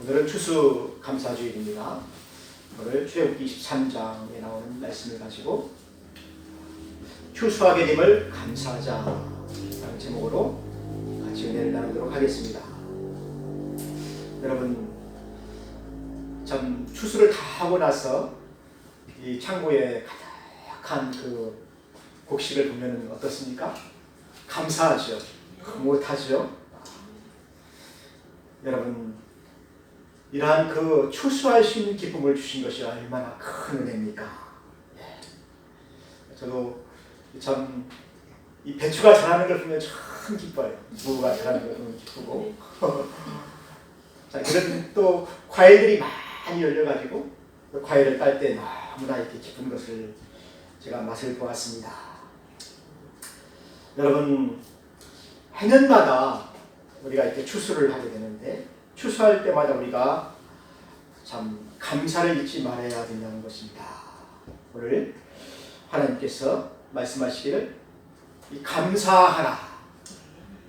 오늘은 추수감사주일입니다. 오늘 출애굽기 23장에 나오는 말씀을 가지고 추수하게 됨을 감사하자라는 제목으로 같이 은혜를 나누도록 하겠습니다. 여러분, 참 추수를 다 하고 나서 이 창고에 가득한 그 곡식을 보면 어떻습니까? 감사하죠. 못하죠. 여러분, 이러한 그 추수할 수 있는 기쁨을 주신 것이 얼마나 큰 은혜입니까? 저도 참 이 배추가 자라는 걸 보면 참 기뻐요. 무가 자라는 걸 보면 기쁘고 자, 그런 또 과일들이 많이 열려가지고 그 과일을 딸 때 너무나 이렇게 기쁜 것을 제가 맛을 보았습니다. 여러분, 해년마다 우리가 이렇게 추수를 하게 되는데 추수할 때마다 우리가 참 감사를 잊지 말아야 된다는 것입니다. 오늘 하나님께서 말씀하시기를 이 감사하라,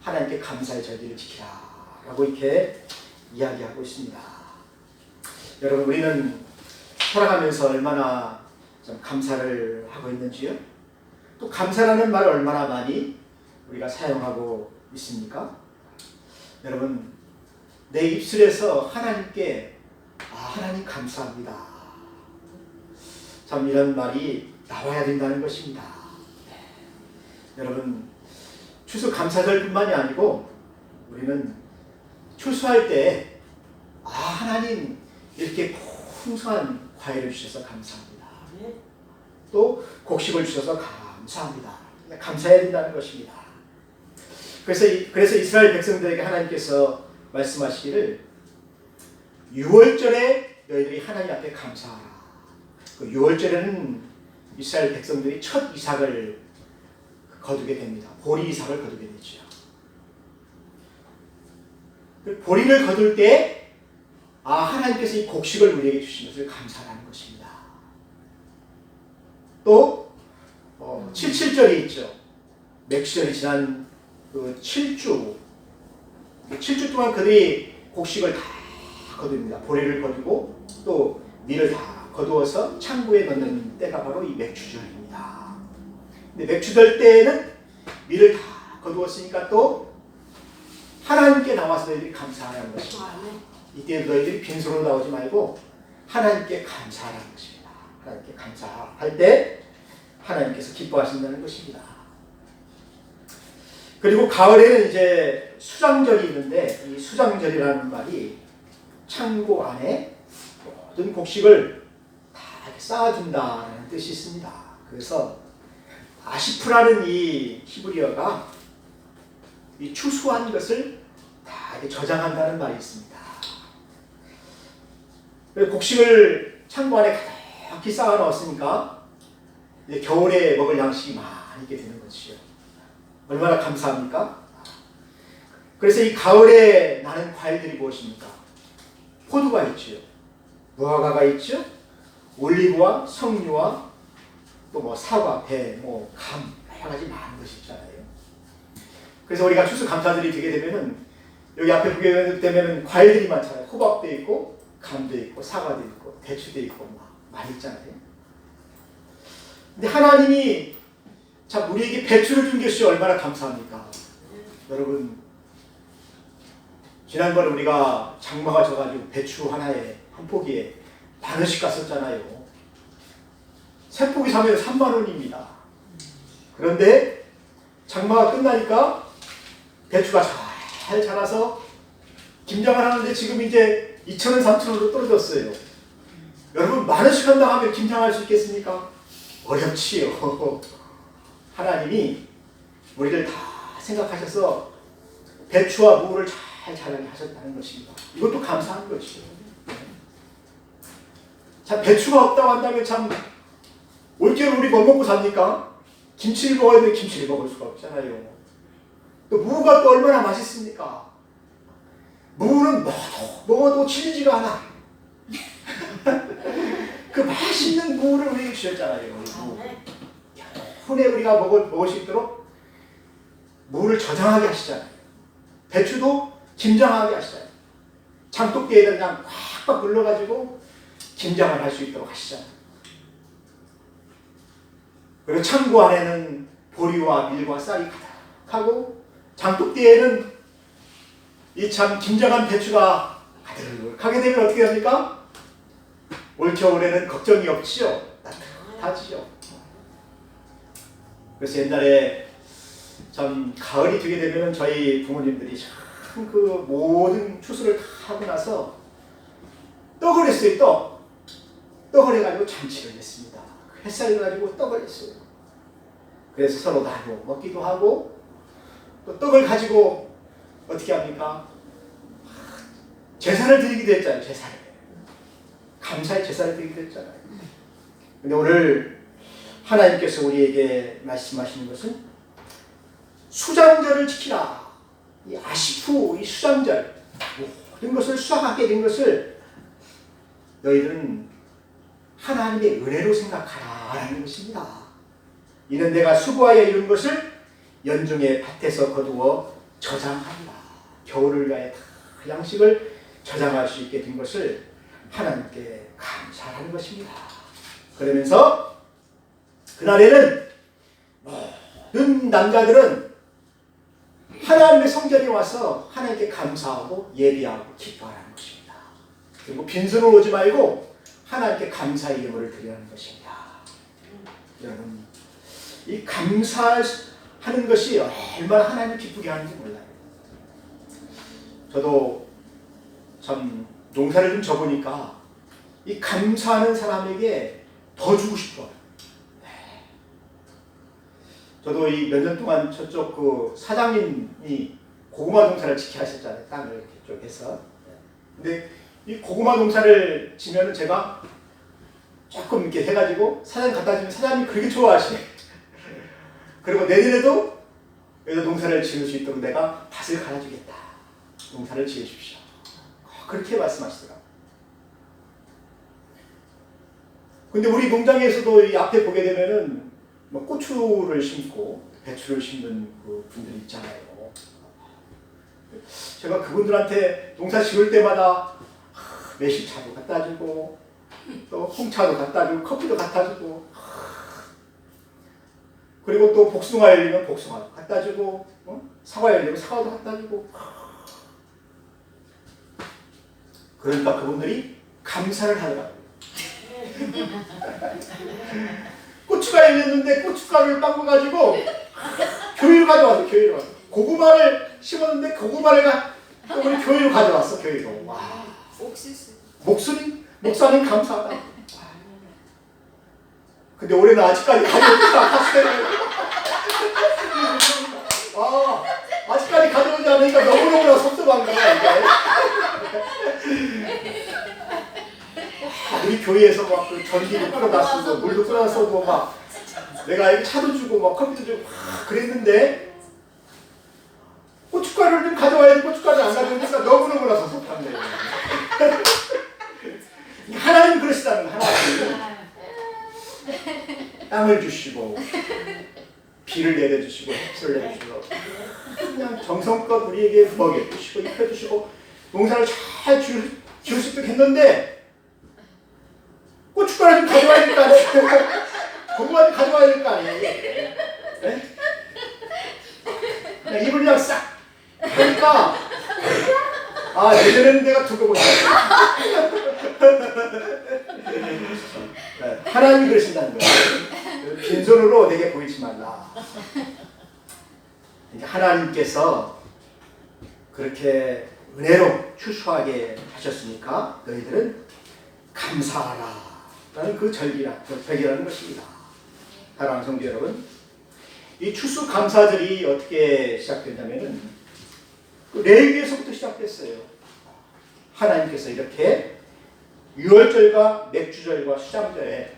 하나님께 감사의 절기를 지키라 라고 이렇게 이야기하고 있습니다. 여러분, 우리는 살아가면서 얼마나 좀 감사를 하고 있는지요? 또 감사라는 말을 얼마나 많이 우리가 사용하고 있습니까? 여러분, 내 입술에서 하나님께 하나님 감사합니다, 참 이런 말이 나와야 된다는 것입니다. 여러분, 추수 감사절뿐만이 아니고 우리는 추수할 때 하나님 이렇게 풍성한 과일을 주셔서 감사합니다, 또 곡식을 주셔서 감사합니다, 감사해야 된다는 것입니다. 그래서 이스라엘 백성들에게 하나님께서 말씀하시기를 6월절에 너희들이 하나님 앞에 감사하라. 그 6월절에는 이스라엘 백성들이 첫 이삭을 거두게 됩니다. 보리 이삭을 거두게 되죠. 보리를 거둘 때 하나님께서 이 곡식을 우리에게 주신 것을 감사하는 것입니다. 또 77절이 있죠. 맥주절이 지난 그 7주 동안 그들이 곡식을 다 거둡니다. 보리를 거두고 또 밀을 다 거두어서 창고에 넣는 때가 바로 이 맥주절입니다. 근데 맥주절 때에는 밀을 다 거두었으니까 또 하나님께 나와서 너희들이 감사하라는 것입니다. 이때 너희들이 빈손으로 나오지 말고 하나님께 감사하라는 것입니다. 하나님께 감사할 때 하나님께서 기뻐하신다는 것입니다. 그리고 가을에는 이제 수장절이 있는데 이 수장절이라는 말이 창고 안에 모든 곡식을 다 쌓아둔다는 뜻이 있습니다. 그래서 아시프라는 이 히브리어가 이 추수한 것을 다 이렇게 저장한다는 말이 있습니다. 곡식을 창고 안에 가득히 쌓아 넣었으니까 이제 겨울에 먹을 양식이 많이 있게 되는 것이죠. 얼마나 감사합니까? 그래서 이 가을에 나는 과일들이 무엇입니까? 포도가 있죠. 무화과가 있죠. 올리브와 석류와 또 사과, 배, 감, 여러 가지 많은 것이 있잖아요. 그래서 우리가 추수 감사절이 되게 되면은 여기 앞에 보게 되면은 과일들이 많잖아요. 호박도 있고, 감도 있고, 사과도 있고, 대추도 있고, 많이 있잖아요. 근데 하나님이 참 우리에게 배추를 준 것이 얼마나 감사합니까? 여러분, 지난번에 우리가 장마가 져가지고 배추 하나에 한 포기에 10,000원씩 갔었잖아요. 세 포기 사면 30,000원입니다. 그런데 장마가 끝나니까 배추가 잘 자라서 김장을 하는데 지금 이제 2,000원, 3,000원으로 떨어졌어요. 여러분, 10,000원씩 한다 하면 김장할 수 있겠습니까? 어렵지요. 하나님이 우리를 다 생각하셔서 배추와 무를 잘 자라게 하셨다는 것입니다. 이것도 감사한 것이죠. 자, 배추가 없다고 한다면 참 올겨울 우리 뭐 먹고 삽니까? 김치를 먹어야 되는데 김치를 먹을 수가 없잖아요. 또 무가 또 얼마나 맛있습니까? 무는 먹어도 질리지가 않아. 그 맛있는 무를 우리에게 주셨잖아요. 흔히 우리가 먹을 수 있도록 무를 저장하게 하시잖아요. 배추도 김장하게 하시잖아요. 장독대에다 그냥 꽉꽉 눌러가지고 김장을 할 수 있도록 하시잖아요. 그리고 창고 안에는 보리와 밀과 쌀이 가득하고 장독대에는 이 참 김장한 배추가 가득하게 되면 어떻게 합니까? 올겨울에는 걱정이 없지요. 따뜻하지요. 그래서 옛날에 참 가을이 되게 되면 저희 부모님들이 참 그 모든 추수를 다 하고 나서 떡을 했어요. 떡을 해가지고 잔치를 했습니다. 햇살을 가지고 떡을 했어요. 그래서 서로 나눠 먹기도 하고 또 떡을 가지고 어떻게 합니까? 제사를 드리기도 했잖아요. 제사를. 감사의 제사를 드리기도 했잖아요. 근데 오늘 하나님께서 우리에게 말씀하시는 것은 수장절을 지키라. 이 아시푸, 이 수장절, 모든 것을 수확하게 된 것을 너희들은 하나님의 은혜로 생각하라라는 것입니다. 이는 내가 수고하여 이룬 것을 연중의 밭에서 거두어 저장하리라. 겨울을 위하여 다 양식을 저장할 수 있게 된 것을 하나님께 감사하는 것입니다. 그러면서 그날에는 모든 남자들은 하나님의 성전에 와서 하나님께 감사하고 예배하고 기뻐하는 것입니다. 그리고 빈손으로 오지 말고 하나님께 감사의 예물을 드리는 것입니다. 여러분, 이 감사하는 것이 얼마나 하나님을 기쁘게 하는지 몰라요. 저도 참 농사를 좀 져보니까 이 감사하는 사람에게 더 주고 싶어요. 저도 이 몇 년 동안 저쪽 그 사장님이 고구마 농사를 짓게 하셨잖아요. 땅을 이렇게 쭉 해서. 근데 이 고구마 농사를 지면은 제가 조금 이렇게 해가지고 사장님 갖다 주면 사장님이 그렇게 좋아하시네. 그리고 내년에도 여기서 농사를 지을 수 있도록 내가 밭을 갈아주겠다. 농사를 지으십시오. 그렇게 말씀하시더라고요. 근데 우리 농장에서도 이 앞에 보게 되면은 뭐 고추를 심고 배추를 심는 그 분들이 있잖아요. 제가 그분들한테 농사 지을 때마다 매실차도 갖다 주고 또 홍차도 갖다 주고 커피도 갖다 주고 그리고 또 복숭아 열리면 복숭아도 갖다 주고 사과 열리면 사과도 갖다 주고 그러니까 그분들이 감사를 하더라고요. 고추가 열렸는데 고춧가루를 빵꿔가지고 교회로 가져왔어. 교회로 가서 고구마를 심었는데 고구마를 우리 교회로 가져왔어. 교회로. 와. 목사님 감사하다. 근데 올해는 아직까지 가져오지 않았어요. 아직까지 가져오지 않으니까 너무너무나 섭섭한 거야 이게. 우리 교회에서 막 그 전기도 끌어다 쓰고 물도 끌어다 쓰고 막 내가 이렇게 차도 주고 막 커피도 주고 막 그랬는데 고춧가루를 좀 가져와야지 고춧가루 안 가져오니까 너무너무나 섭섭한데. 하나님 그러시다는 하나님. 땅을 주시고 비를 내려주시고 햇살을 내려주시고 그냥 정성껏 우리에게 먹여주시고 입혀주시고 농사를 잘 지을 수 있도록 했는데 고춧가루 좀 가져와야 될 거 아니에요? 고구마 좀 가져와야 될 거 아니에요? 네? 그냥 입을 그냥 싹 하니까 내년에는 내가 두고 보자. 하나님이 그러신다는 거예요. 빈손으로 내게 보이지 말라. 하나님께서 그렇게 은혜로 추수하게 하셨으니까 너희들은 감사하라. 라는 그 절기라는 것입니다. 사랑하는 성도 여러분, 이 추수 감사절이 어떻게 시작됐냐면은 그 레위기에서부터 시작됐어요. 하나님께서 이렇게 유월절과 맥주절과 수장절에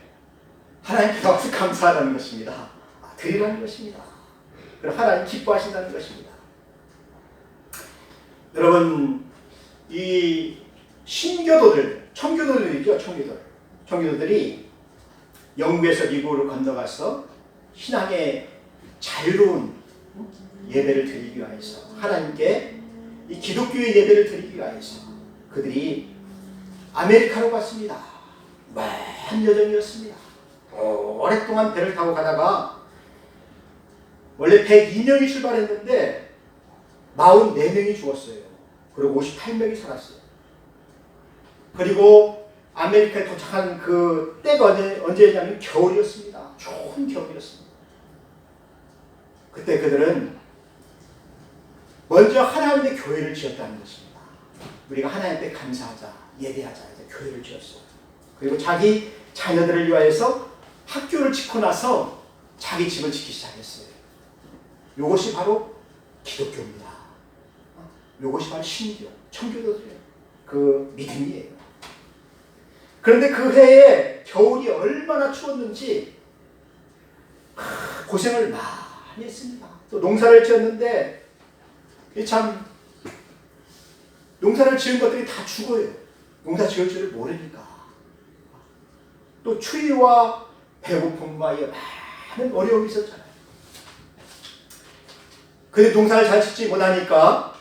하나님께 박수 감사하라는 것입니다. 드리라는 것입니다. 그리고 하나님 기뻐하신다는 것입니다. 여러분, 이 신교도들, 청교도들이죠. 청교도들이 영국에서 미국으로 건너가서 신앙의 자유로운 예배를 드리기 위해서 하나님께 이 기독교의 예배를 드리기 위해서 그들이 아메리카로 갔습니다. 먼 여정이었습니다. 오랫동안 배를 타고 가다가 원래 102명이 출발했는데 44명이 죽었어요. 그리고 58명이 살았어요. 그리고 아메리카에 도착한 그 때가 언제냐면 겨울이었습니다. 좋은 겨울이었습니다. 그때 그들은 먼저 하나님의 교회를 지었다는 것입니다. 우리가 하나님께 감사하자, 예배하자, 이제 교회를 지었어요. 그리고 자기 자녀들을 위하여서 학교를 짓고 나서 자기 집을 짓기 시작했어요. 이것이 바로 기독교입니다. 이것이 바로 신교, 청교도들의 그 믿음이에요. 그런데 그 해에 겨울이 얼마나 추웠는지 고생을 많이 했습니다. 또 농사를 지었는데 참 농사를 지은 것들이 다 죽어요. 농사 지을 줄을 모르니까. 또 추위와 배고픔과 많은 어려움이 있었잖아요. 근데 농사를 잘 짓지 못하니까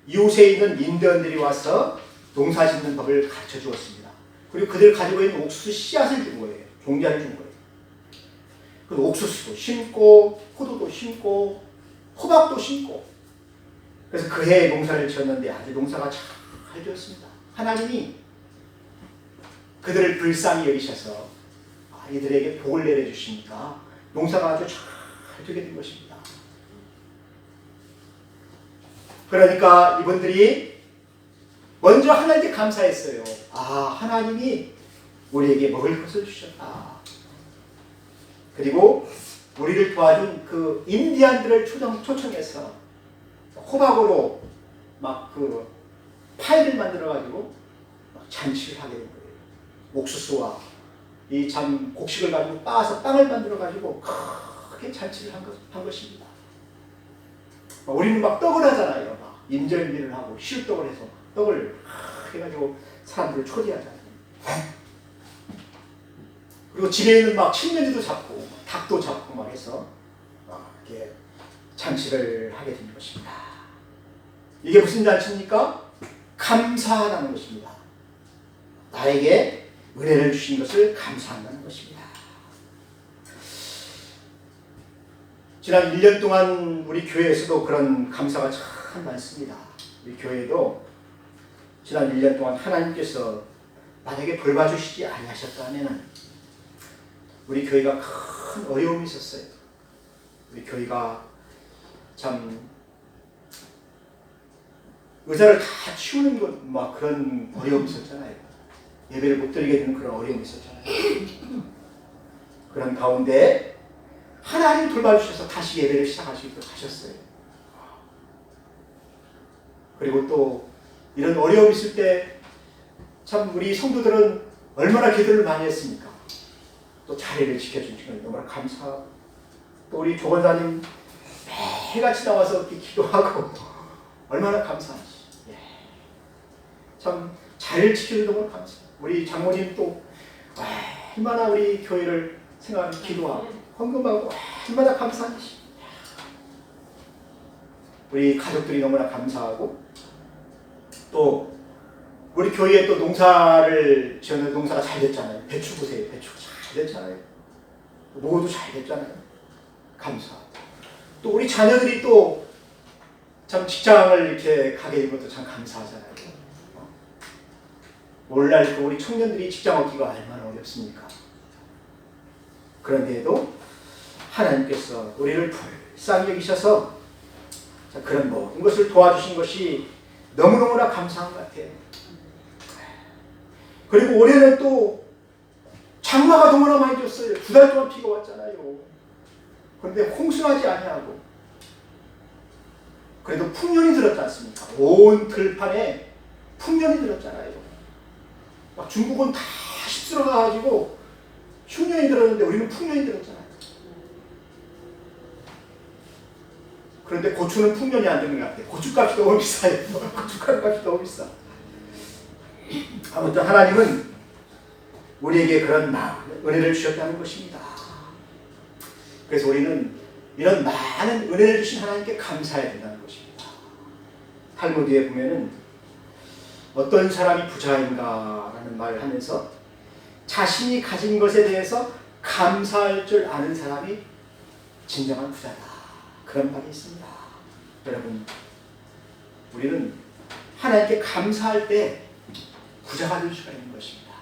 이웃에 있는 인도인들이 와서 농사 짓는 법을 가르쳐 주었습니다. 그리고 그들 가지고 있는 옥수수 씨앗을 준 거예요. 종자를 준 거예요. 그 옥수수도 심고 포도도 심고 호박도 심고 그래서 그 해에 농사를 지었는데 아주 농사가 잘 되었습니다. 하나님이 그들을 불쌍히 여기셔서 이들에게 복을 내려주시니까 농사가 아주 잘 되게 된 것입니다. 그러니까 이분들이 먼저 하나님께 감사했어요. 하나님이 우리에게 먹을 것을 주셨다. 그리고 우리를 도와준 그 인디안들을 초청해서 호박으로 막 그 파이를 만들어가지고 잔치를 하게 된 거예요. 옥수수와 이 참 곡식을 가지고 빻아서 빵을 만들어가지고 크게 잔치를 한 것입니다. 우리는 막 떡을 하잖아요. 막 인절미를 하고 시루떡을 해서 떡을 해가지고 사람들을 초대하잖아요. 그리고 집에 있는 막 칠면지도 잡고 닭도 잡고 막 해서 이렇게 잔치를 하게 된 것입니다. 이게 무슨 잔치입니까? 감사하다는 것입니다. 나에게 은혜를 주신 것을 감사한다는 것입니다. 지난 1년 동안 우리 교회에서도 그런 감사가 참 많습니다. 우리 교회도 지난 1년 동안 하나님께서 만약에 돌봐주시지 아니하셨다면 우리 교회가 큰 어려움이 있었어요. 우리 교회가 참 의자를 다 치우는 것 막 그런 어려움이 있었잖아요. 예배를 못 드리게 되는 그런 어려움이 있었잖아요. 그런 가운데 하나님 돌봐주셔서 다시 예배를 시작하시고 하셨어요. 그리고 또 이런 어려움이 있을 때 참 우리 성도들은 얼마나 기도를 많이 했습니까? 또 자리를 지켜주시면 너무나 감사하고 또 우리 조원사님 매일같이 나와서 이렇게 기도하고 얼마나 감사하지. 참 자리를 지켜주는 너무 감사해요. 우리 장모님 또 얼마나 우리 교회를 생각하며 기도하고 헌금하고 얼마나 감사하지. 우리 가족들이 너무나 감사하고 또 우리 교회에 또 농사를 지었는데 농사가 잘 됐잖아요. 배추 보세요. 배추가 잘 됐잖아요. 모두 잘 됐잖아요. 감사하고 또 우리 자녀들이 또 참 직장을 이렇게 가게 된 것도 참 감사하잖아요. 오늘날 또 우리 청년들이 직장 얻기가 얼마나 어렵습니까? 그런데도 하나님께서 우리를 불쌍히 여기셔서 그런 모든 것을 도와주신 것이 너무너무나 감사한 것 같아요. 그리고 올해는 또 장마가 너무나 많이 줬어요. 2달 동안 비가 왔잖아요. 그런데 홍수하지 아니하고 그래도 풍년이 들었지 않습니까? 온 들판에 풍년이 들었잖아요. 막 중국은 다 휩쓸어가지고 흉년이 들었는데 우리는 풍년이 들었잖아요. 그런데 고추는 풍년이 안 되는 것 같아요. 고추값이 너무 비싸요. 고춧가루값이 너무 비싸. 아무튼 하나님은 우리에게 그런 은혜를 주셨다는 것입니다. 그래서 우리는 이런 많은 은혜를 주신 하나님께 감사해야 된다는 것입니다. 탈무드에 보면은 어떤 사람이 부자인가라는 말을 하면서 자신이 가진 것에 대해서 감사할 줄 아는 사람이 진정한 부자다. 그런 말이 있습니다. 여러분, 우리는 하나님께 감사할 때 부자가 될 수가 있는 것입니다.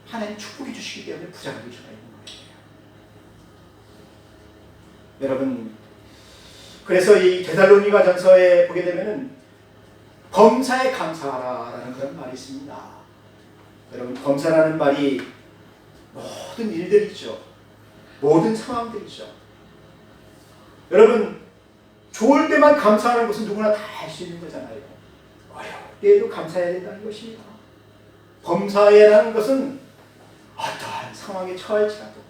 하나님 축복해 주시기 때문에 부자가 될 수가 있는 거예요. 여러분, 그래서 이 데살로니가 전서에 보게 되면은 범사에 감사하라라는 그런 말이 있습니다. 여러분, 범사라는 말이 모든 일들이죠. 모든 상황들이죠. 여러분, 좋을 때만 감사하는 것은 누구나 다 할 수 있는 거잖아요. 어려울 때에도 감사해야 된다는 것입니다. 범사에라는 것은 어떠한 상황에 처할지라도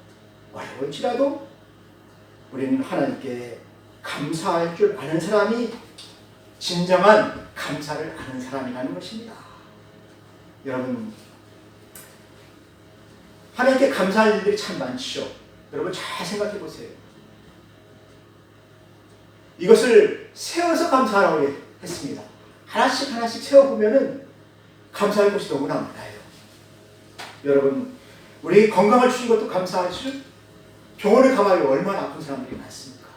어려울지라도 우리는 하나님께 감사할 줄 아는 사람이 진정한 감사를 아는 사람이라는 것입니다. 여러분, 하나님께 감사할 일들이 참 많죠. 여러분 잘 생각해 보세요. 이것을 세어서 감사하라고 했습니다. 하나씩 하나씩 세어보면은 감사할 것이 너무나 많아요. 여러분, 우리 건강을 주신 것도 감사하죠. 병원에 가봐요. 얼마나 아픈 사람들이 많습니까?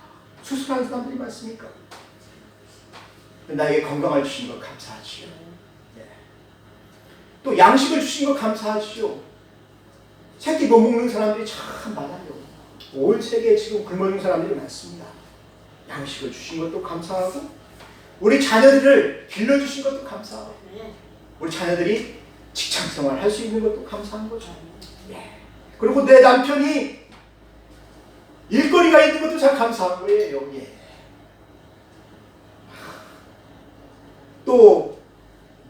수술하는 사람들이 많습니까? 나에게 건강을 주신 것 감사하지요. 네. 또 양식을 주신 것 감사하지요. 새끼 못 먹는 사람들이 참 많아요. 온 세계에 지금 굶어 있는 사람들이 많습니다. 양식을 주신 것도 감사하고, 우리 자녀들을 길러주신 것도 감사하고, 우리 자녀들이 직장생활 할 수 있는 것도 감사한 거죠. 예. 그리고 내 남편이 일거리가 있는 것도 참 감사한 거예요. 예. 또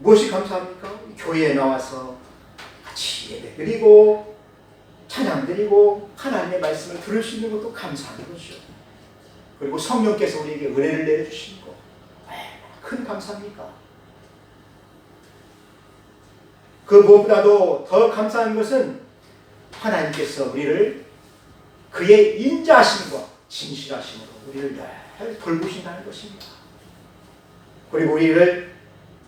무엇이 감사합니까? 교회에 나와서 같이 예배 드리고 찬양 드리고 하나님의 말씀을 들을 수 있는 것도 감사한 거죠. 그리고 성령께서 우리에게 은혜를 내려주시는 것, 큰 감사입니까? 그 무엇보다도 더 감사한 것은 하나님께서 우리를 그의 인자하심과 진실하심으로 우리를 늘 돌보신다는 것입니다. 그리고 우리를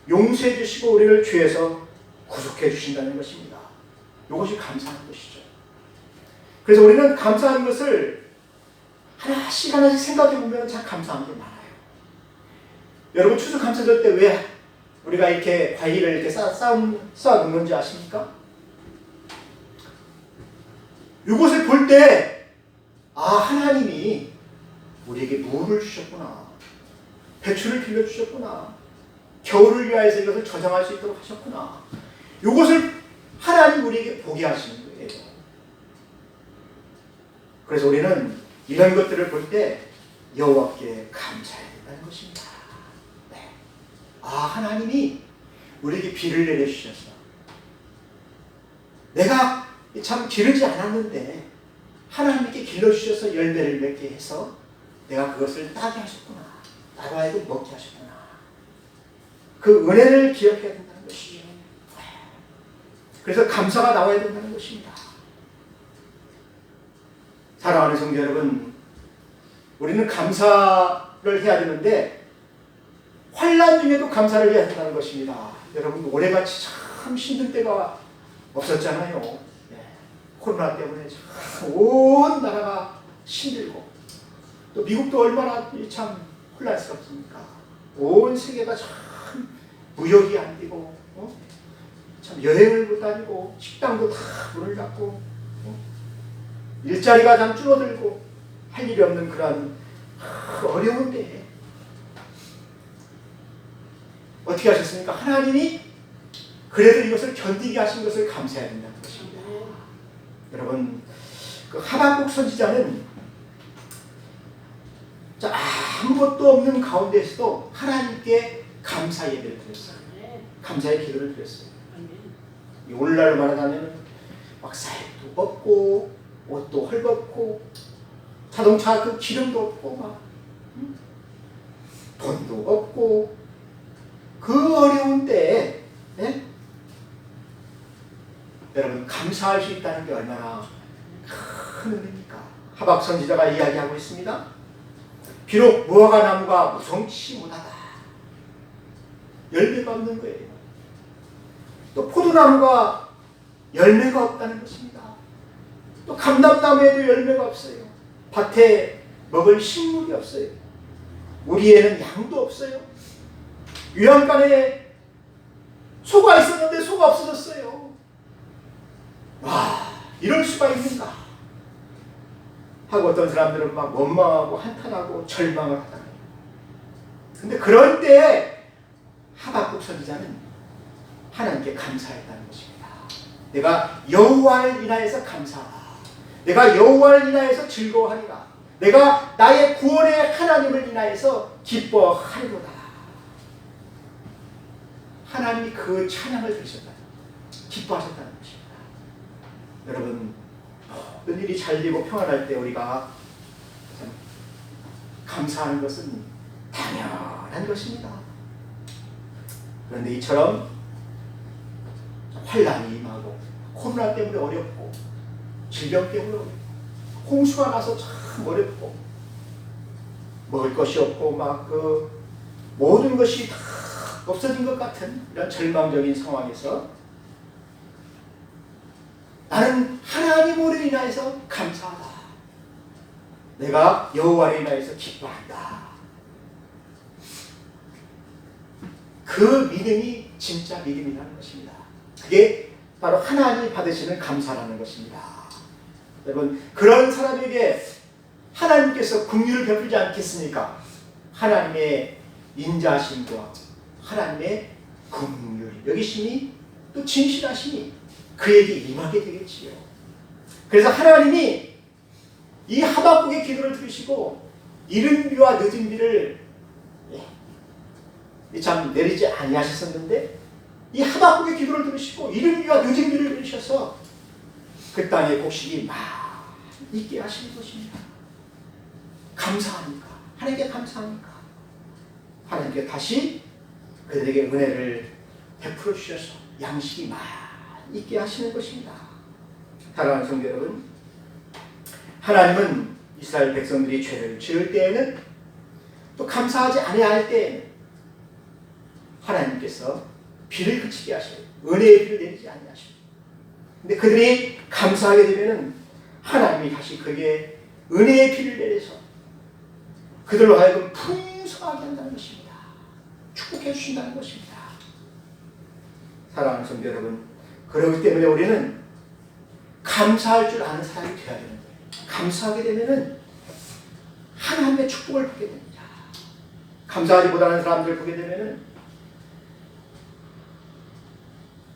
용서해 주시고 우리를 죄에서 구속해 주신다는 것입니다. 이것이 감사한 것이죠. 그래서 우리는 감사한 것을 하나씩 하나씩 생각해 보면 참 감사한 게 많아요. 여러분, 추수감사절 때 왜 우리가 이렇게 과일을 이렇게 쌓아 놓는지 아십니까? 이것을 볼 때, 하나님이 우리에게 물을 주셨구나. 배추를 길러주셨구나. 겨울을 위하여서 이것을 저장할 수 있도록 하셨구나. 이것을 하나님 우리에게 보게 하시는 거예요. 그래서 우리는 이런 것들을 볼 때 여호와께 감사해야 된다는 것입니다. 네. 하나님이 우리에게 비를 내려주셔서 내가 참 기르지 않았는데 하나님께 길러주셔서 열매를 맺게 해서 내가 그것을 따게 하셨구나. 나로 하여금 먹게 하셨구나. 그 은혜를 기억해야 된다는 것이죠. 그래서 감사가 나와야 된다는 것입니다. 사랑하는 성도 여러분, 우리는 감사를 해야 되는데 환난 중에도 감사를 해야 된다는 것입니다. 여러분, 올해같이 참 힘든 때가 없었잖아요. 네. 코로나 때문에 참 온 나라가 힘들고, 또 미국도 얼마나 참 혼란스럽습니까? 온 세계가 참 무역이 안 되고, 참 여행을 못 다니고, 식당도 다 문을 닫고, 일자리가 참 줄어들고, 할 일이 없는 그런 어려운 때에 어떻게 하셨습니까? 하나님이 그래도 이것을 견디게 하신 것을 감사해야 된다는 것입니다. 여러분, 그 하박국 선지자는 아무것도 없는 가운데서도 하나님께 감사 예배를 드렸어요. 감사의 기도를 드렸어요. 오늘날로 말하자면 막 쌀도 없고 옷도 헐벗고 자동차 그 기름도 없고 막 돈도 없고 그 어려운 때에 여러분 감사할 수 있다는 게 얼마나 큰 의미입니까? 하박 선지자가 이야기하고 있습니다. 비록 무화과 나무가 무성치 못하다. 열매가 없는 거예요. 또 포도나무가 열매가 없다는 것입니다. 또 감람나무에도 열매가 없어요. 밭에 먹을 식물이 없어요. 우리에는 양도 없어요. 요양간에 소가 있었는데 소가 없어졌어요. 와, 이럴 수가 있는가 하고 어떤 사람들은 막 원망하고 한탄하고 절망을 하잖아요. 근데 그럴 때 하박국 선지자는 하나님께 감사했다는 것입니다. 내가 여호와를 인하여서 감사하다. 내가 여호와를 인하여서 즐거워하리라. 내가 나의 구원의 하나님을 인하여서 기뻐하리로다. 하나님이 그 찬양을 들으셨다. 기뻐하셨다는 것입니다. 여러분, 모든 일이 잘 되고 평안할 때 우리가 감사하는 것은 당연한 것입니다. 그런데 이처럼 환난이 임하고 코로나 때문에 어렵고 질병 때문에 어렵고 홍수가 나서 참 어렵고 먹을 것이 없고 막 그 모든 것이 다 없어진 것 같은 이런 절망적인 상황에서 나는 하나님으로 인하여서 감사하다. 내가 여호와로 인하여서 기뻐한다. 그 믿음이 진짜 믿음이라는 것입니다. 그게 바로 하나님이 받으시는 감사라는 것입니다. 여러분, 그런 사람에게 하나님께서 긍휼을 베풀지 않겠습니까? 하나님의 인자하심과 하나님의 긍휼, 여기심이 또 진실하심이 그에게 임하게 되겠지요. 그래서 하나님이 이 하박국의 기도를 들으시고 이른 비와 늦은 비를 참 내리지 아니하셨었는데 이 하박국의 기도를 들으시고 이른 비와 늦은 비를 내리셔서 그 땅의 곡식이 막 있게 하시는 것입니다. 감사하니까, 하나님께 감사하니까 하나님께 다시 그들에게 은혜를 베풀어 주셔서 양식이 막 있게 하시는 것입니다. 사랑하는 성도 여러분, 하나님은 이스라엘 백성들이 죄를 지을 때에는 또 감사하지 아니할 때에는 하나님께서 비를 그치게 하셔요. 은혜의 비를 내리지 아니하시고. 근데 그들이 감사하게 되면은 하나님이 다시 그에게 은혜의 비를 내려서 그들로 하여금 풍성하게 한다는 것입니다. 축복해 주신다는 것입니다. 사랑하는 성도 여러분, 그렇기 때문에 우리는 감사할 줄 아는 사람이 되어야 되는 거예요. 감사하게 되면은 하나님의 축복을 받게 됩니다. 감사하지 못하는 사람들을 보게 되면은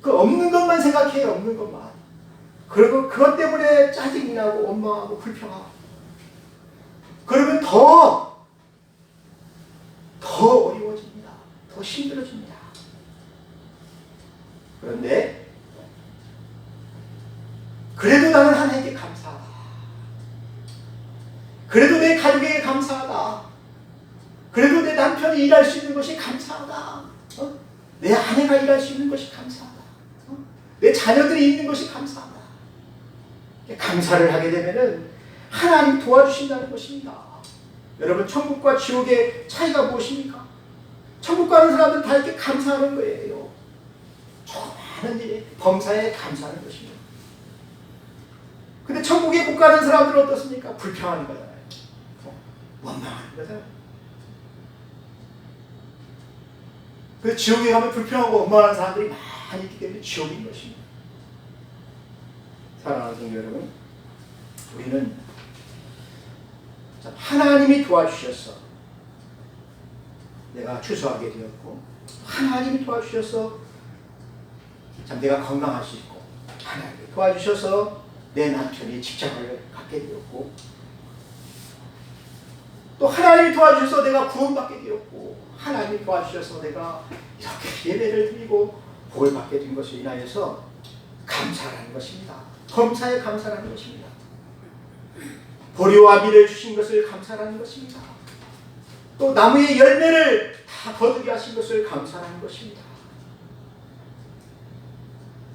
그 없는 것만 생각해요. 없는 것만. 그리고 그것 때문에 짜증이 나고 원망하고 불평하고. 그러면 더 어려워집니다. 더 힘들어집니다. 그런데 그래도 나는 하나님께 감사하다. 그래도 내 가족에게 감사하다. 그래도 내 남편이 일할 수 있는 것이 감사하다. 내 아내가 일할 수 있는 것이 감사하다. 내 자녀들이 있는 것이 감사하다. 감사를 하게 되면은 하나님 도와주신다는 것입니다. 여러분, 천국과 지옥의 차이가 무엇입니까? 천국 가는 사람들은 다 이렇게 감사하는 거예요. 많은 일에 범사에 감사하는 것입니다. 근데 천국에 못 가는 사람들은 어떻습니까? 불평하는 거잖아요. 원망하는 거잖아요. 그 지옥에 가면 불평하고 원망하는 사람들이 많이 있기 때문에 지옥인 것입니다. 사랑하는 성도 여러분, 우리는 하나님이 도와주셔서 내가 추수하게 되었고, 하나님이 도와주셔서 참 내가 건강할 수 있고, 하나님이 도와주셔서 내 남편이 직장을 갖게 되었고, 또 하나님이 도와주셔서 내가 구원받게 되었고, 하나님이 도와주셔서 내가 이렇게 예배를 드리고 복을 받게 된 것을 인하여서 감사라는 것입니다. 범사에 감사라는 것입니다. 보리와 밀을 주신 것을 감사라는 것입니다. 또 나무의 열매를 다 거두게 하신 것을 감사라는 것입니다.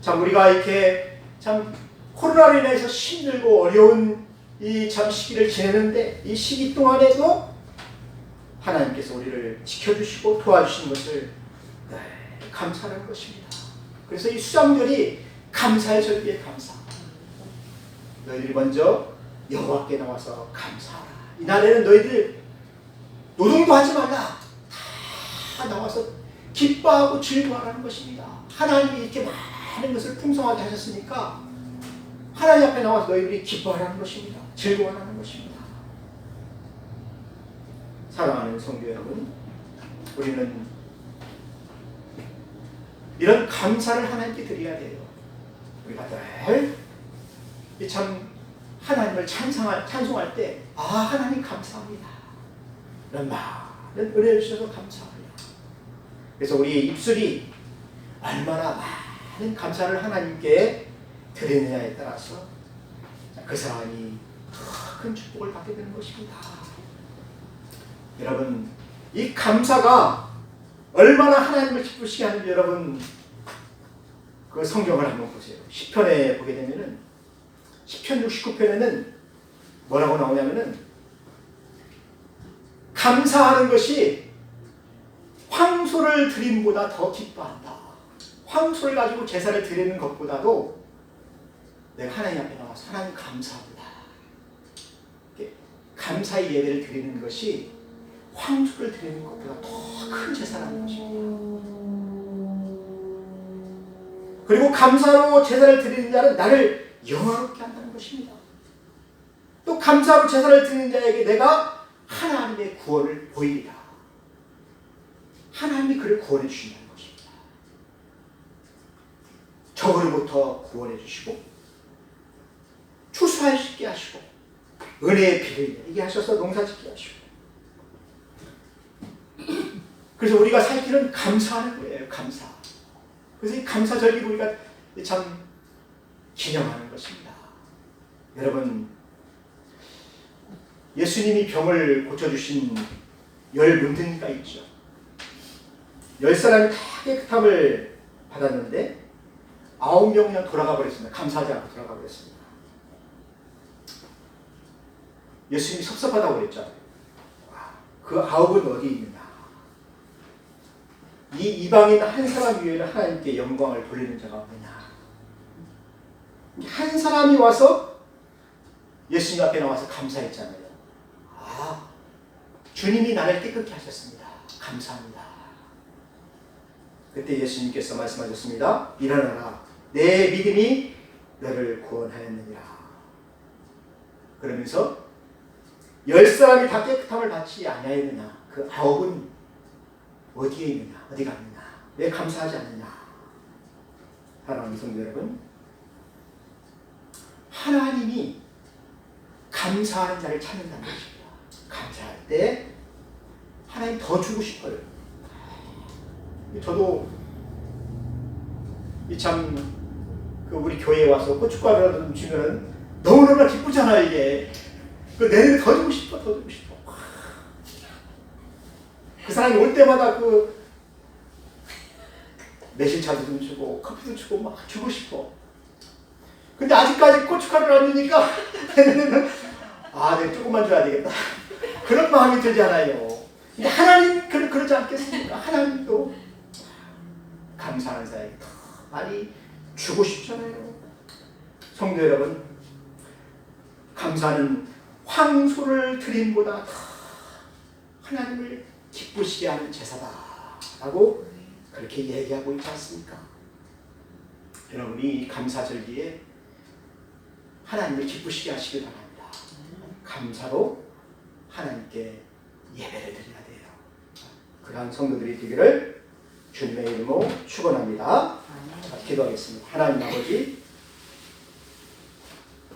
참 우리가 이렇게 참 코로나로 인해서 힘들고 어려운 이 참 시기를 지내는데 이 시기 동안에도 하나님께서 우리를 지켜주시고 도와주신 것을 감사하는 것입니다. 그래서 이 수장절이 감사의 절기에 감사. 너희들이 먼저 여호와께 나와서 감사하라. 이날에는 너희들 노동도 하지 말라. 다 나와서 기뻐하고 즐거워하라는 것입니다. 하나님이 이렇게 많은 것을 풍성하게 하셨으니까 하나님 앞에 나와서 너희들이 기뻐하라는 것입니다. 즐거워하라는 것입니다. 사랑하는 성도 여러분, 우리는 이런 감사를 하나님께 드려야 돼요. 우리가 늘 참 하나님을 찬송할 때 하나님 감사합니다. 이런 많은 은혜를 주셔서 감사합니다. 그래서 우리의 입술이 얼마나 많은 감사를 하나님께 드리느냐에 따라서 그 사람이 더 큰 축복을 받게 되는 것입니다. 여러분, 이 감사가 얼마나 하나님을 기쁘시게 하는지 여러분 그 성경을 한번 보세요. 시편에 보게 되면은 시편 69편에는 뭐라고 나오냐면은 감사하는 것이 황소를 드림보다 더 기뻐한다. 황소를 가지고 제사를 드리는 것보다도 내가 하나님 앞에 나와서 하나님 감사합니다. 감사의 예배를 드리는 것이 황소를 드리는 것보다 더 큰 제사라는 것입니다. 그리고 감사로 제사를 드리는 자는 나를 영화롭게 한다는 것입니다. 또 감사로 제사를 드리는 자에게 내가 하나님의 구원을 보이리라. 하나님이 그를 구원해 주신다는 것입니다. 저그로부터 구원해 주시고 추수할 수 있게 하시고 은혜의 비를 내게 하셔서 농사짓게 하시고 그래서 우리가 살 길은 감사하는 거예요. 감사. 그래서 이 감사절기를 우리가 참 기념하는 것입니다. 여러분, 예수님이 병을 고쳐주신 10문둥이가 있죠. 10사람이 다 깨끗함을 받았는데 9명이 그냥 돌아가 버렸습니다. 감사하지 않고 돌아가 버렸습니다. 예수님이 섭섭하다고 그랬잖아요. 그 9은 어디 있느냐. 이 이방인 한 사람 위에는 하나님께 영광을 돌리는 자가 없느냐. 한 사람이 와서 예수님 앞에 나와서 감사했잖아요. 주님이 나를 깨끗게 하셨습니다. 감사합니다. 그때 예수님께서 말씀하셨습니다. 일어나라. 내 믿음이 너를 구원하였느니라. 그러면서 10사람이 다 깨끗함을 받지 아니하였느냐. 그 9은 어디에 있느냐? 어디 갔느냐? 왜 감사하지 않느냐? 사랑하는 성도 여러분, 하나님이 감사하는 자를 찾는다는 것입니다. 감사할 때 하나님 더 주고 싶어요. 저도 참 그 우리 교회에 와서 고춧가루라도 주면은 너무너무 기쁘잖아요. 이게 내년에 더 주고 싶어, 더 주고 싶어. 그 사람이 올 때마다 그 매실차도 좀 주고 커피도 주고 막 주고 싶어. 근데 아직까지 고춧가루를 안 주니까 내가 조금만 줘야 되겠다. 그런 마음이 들잖아요. 근데 하나님 그러지 않겠습니까? 하나님도 감사하는 자에게 더 많이 주고 싶잖아요. 성도 여러분, 감사는 황소를 드림보다 더 하나님을 기쁘시게 하는 제사다라고 그렇게 얘기하고 있지 않습니까? 여러분이 이 감사절기에 하나님을 기쁘시게 하시길 바랍니다. 감사로 하나님께 예배를 드려야 돼요. 그러한 성도들이 되기를 주님의 이름으로 축원합니다. 자, 기도하겠습니다. 하나님 아버지,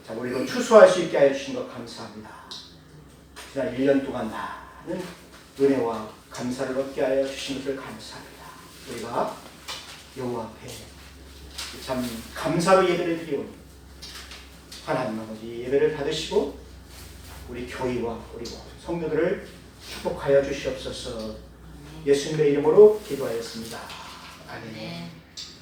자, 우리도 추수할 수 있게 하여 주신 것 감사합니다. 지난 1년 동안 많은 은혜와 감사를 얻게 하여 주신 것을 감사합니다. 우리가 여호와 앞에 참 감사로 예배를 드리오니 하나님 아버지 예배를 받으시고 우리 교회와 우리 성도들을 축복하여 주시옵소서. 예수님의 이름으로 기도하였습니다. 아멘.